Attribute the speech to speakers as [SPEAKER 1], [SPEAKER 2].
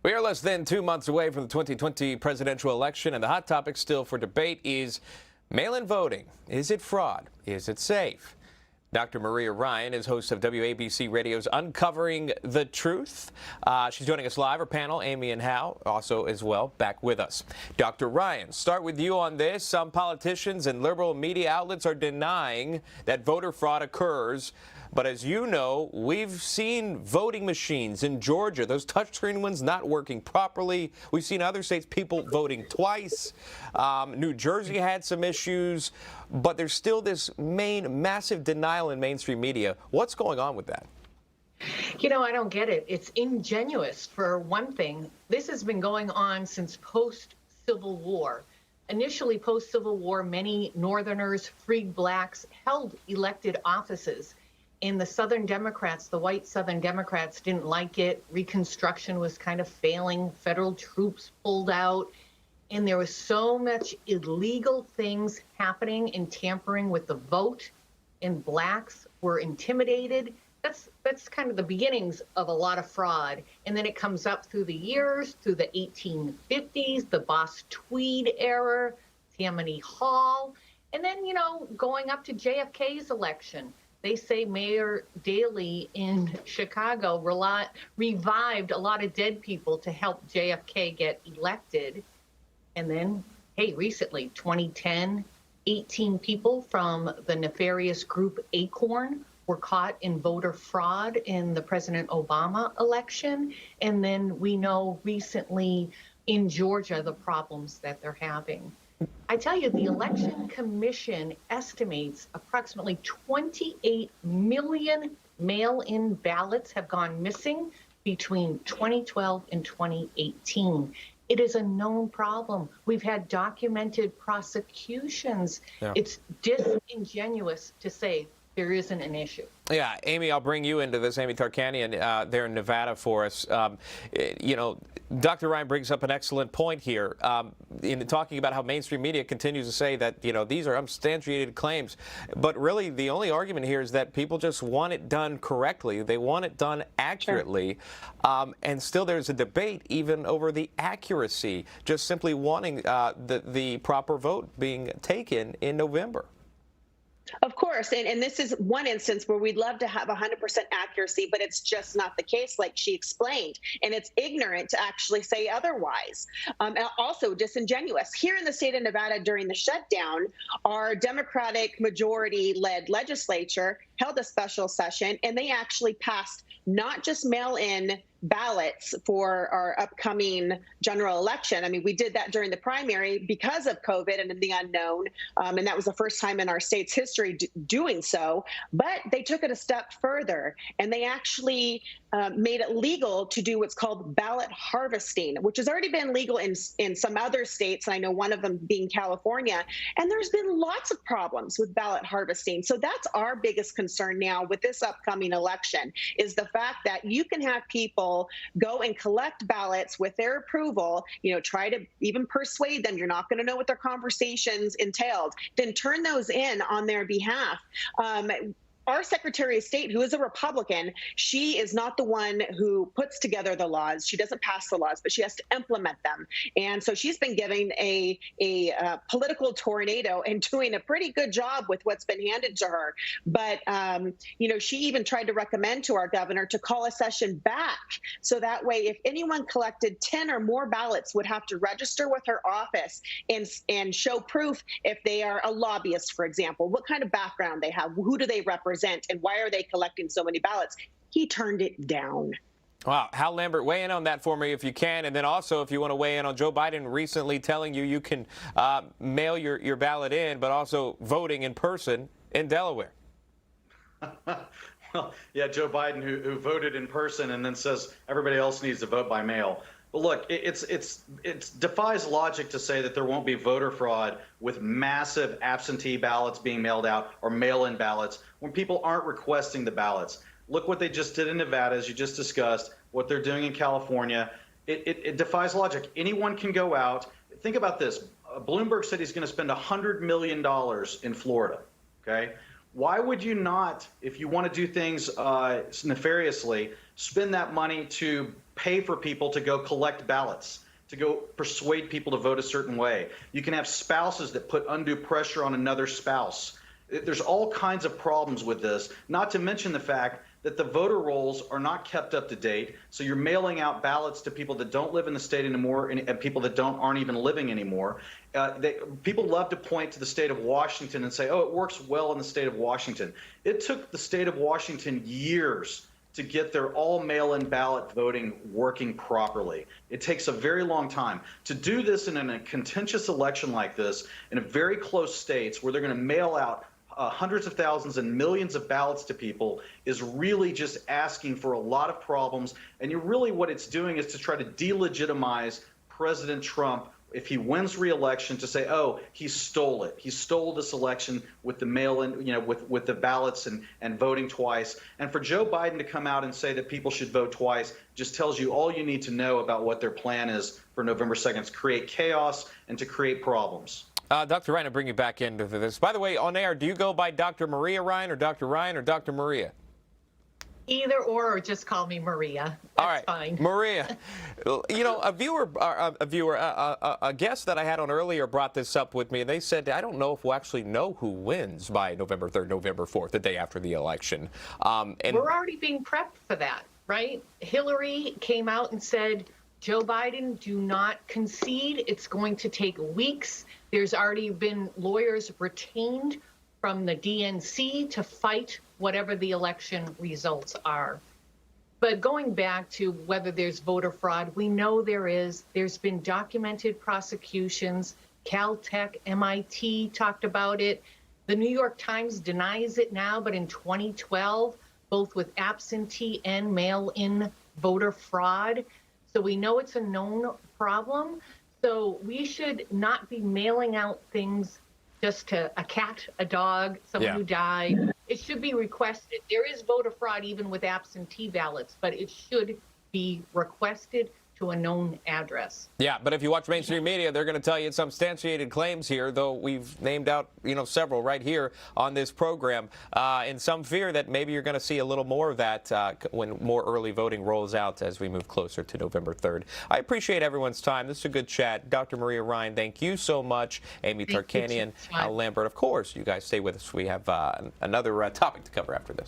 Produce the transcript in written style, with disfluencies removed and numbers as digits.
[SPEAKER 1] We are less than 2 months away from the 2020 presidential election, and the hot topic still for debate is mail-in voting. Is it fraud? Is it safe? Dr. Maria Ryan is host of WABC Radio's Uncovering the Truth. She's joining us live. Her panel, Amy and Hal, also as well, back with us. Dr. Ryan, start with you on this. Some politicians and liberal media outlets are denying that voter fraud occurs. But as you know, we've seen voting machines in Georgia, those touchscreen ones not working properly. We've seen other states, people voting twice. New Jersey had some issues, but there's still this massive denial in mainstream media. What's going on with that?
[SPEAKER 2] You know, I don't get it. It's ingenuous, for one thing. This has been going on since post-Civil War. Initially, post-Civil War, many Northerners, freed blacks, held elected offices. And the Southern Democrats, the white Southern Democrats, didn't like it. Reconstruction was kind of failing. Federal troops pulled out. And there was so much illegal things happening and tampering with the vote. And blacks were intimidated. That's kind of the beginnings of a lot of fraud. And then it comes up through the years, through the 1850s, the Boss Tweed era, Tammany Hall. And then, you know, going up to JFK's election. They say Mayor Daley in Chicago revived a lot of dead people to help JFK get elected. And then, hey, recently, 2010, 18 people from the nefarious group Acorn were caught in voter fraud in the President Obama election. And then we know recently in Georgia the problems that they're having. I tell you, the Election Commission estimates approximately 28 million mail-in ballots have gone missing between 2012 and 2018. It is a known problem. We've had documented prosecutions. Yeah. It's disingenuous to say there isn't an issue.
[SPEAKER 1] Yeah, Amy, I'll bring you into this, Amy Tarkanian, there in Nevada for us. You know, Dr. Ryan brings up an excellent point here in talking about how mainstream media continues to say that, you know, these are unsubstantiated claims. But really, the only argument here is that people just want it done correctly. They want it done accurately. Sure. And still there's a debate even over the accuracy, just simply wanting the proper vote being taken in November.
[SPEAKER 3] Of course, and this is one instance where we'd love to have 100% accuracy, but it's just not the case, like she explained. And it's ignorant to actually say otherwise. And also disingenuous. Here in the state of Nevada during the shutdown, our Democratic majority-led legislature held a special session, and they actually passed not just mail-in ballots for our upcoming general election. I mean, we did that during the primary because of COVID and the unknown, and that was the first time in our state's history doing so. But they took it a step further, and they actually made it legal to do what's called ballot harvesting, which has already been legal in some other states. I know one of them being California, and there's been lots of problems with ballot harvesting. So that's our biggest concern now with this upcoming election, is the fact that you can have people go and collect ballots with their approval, you know, try to even persuade them you're not going to know what their conversations entailed, then turn those in on their behalf. Our Secretary of State, who is a Republican, she is not the one who puts together the laws. She doesn't pass the laws, but she has to implement them. And so she's been giving a political tornado and doing a pretty good job with what's been handed to her. But, you know, she even tried to recommend to our governor to call a session back. So that way, if anyone collected 10 or more ballots, would have to register with her office and show proof if they are a lobbyist, for example, what kind of background they have, who do they represent, and why are they collecting so many ballots? He turned it down.
[SPEAKER 1] Wow. Hal Lambert, weigh in on that for me if you can. And then also, if you want to weigh in on Joe Biden recently telling you can mail your ballot in, but also voting in person in Delaware.
[SPEAKER 4] Well, yeah, Joe Biden, who voted in person and then says everybody else needs to vote by mail. But look, it defies logic to say that there won't be voter fraud with massive absentee ballots being mailed out or mail-in ballots when people aren't requesting the ballots. Look what they just did in Nevada, as you just discussed, what they're doing in California. It defies logic. Anyone can go out. Think about this. Bloomberg said he's going to spend $100 million in Florida, okay? Why would you not, if you want to do things nefariously, spend that money to pay for people to go collect ballots, to go persuade people to vote a certain way. You can have spouses that put undue pressure on another spouse. There's all kinds of problems with this, not to mention the fact that the voter rolls are not kept up to date. So you're mailing out ballots to people that don't live in the state anymore and people that aren't even living anymore. People love to point to the state of Washington and say, oh, it works well in the state of Washington. It took the state of Washington years to get their all mail-in ballot voting working properly. It takes a very long time. To do this in a contentious election like this, in a very close states where they're going to mail out hundreds of thousands and millions of ballots to people, is really just asking for a lot of problems. And what it's doing is to try to delegitimize President Trump if he wins re-election, to say, oh, he stole it. He stole this election with the mail-in, with the ballots and voting twice. And for Joe Biden to come out and say that people should vote twice just tells you all you need to know about what their plan is for November 2nd, to create chaos and to create problems.
[SPEAKER 1] Dr. Ryan, I'll bring you back into this. By the way, on air, do you go by Dr. Maria Ryan or Dr. Ryan or Dr. Maria?
[SPEAKER 2] Either or just call me Maria. That's
[SPEAKER 1] all right,
[SPEAKER 2] fine.
[SPEAKER 1] Maria. A guest that I had on earlier brought this up with me, and they said, I don't know if we'll actually know who wins by November 3rd, November 4th, the day after the election.
[SPEAKER 2] And we're already being prepped for that, right? Hillary came out and said, Joe Biden, do not concede. It's going to take weeks. There's already been lawyers retained from the DNC to fight whatever the election results are. But going back to whether there's voter fraud, we know there is. There's been documented prosecutions. Caltech, MIT talked about it. The New York Times denies it now, but in 2012, both with absentee and mail-in voter fraud. So we know it's a known problem. So we should not be mailing out things just to a cat, a dog, someone who died. It should be requested. There is voter fraud even with absentee ballots, but it should be requested to a known address.
[SPEAKER 1] Yeah, but if you watch mainstream media, they're going to tell you it's substantiated claims here, though we've named out, several right here on this program, in some fear that maybe you're going to see a little more of that when more early voting rolls out as we move closer to November 3rd. I appreciate everyone's time. This is a good chat. Dr. Maria Ryan, thank you so much. Amy Tarkanian, Al Lambert, of course, you guys stay with us. We have another topic to cover after this.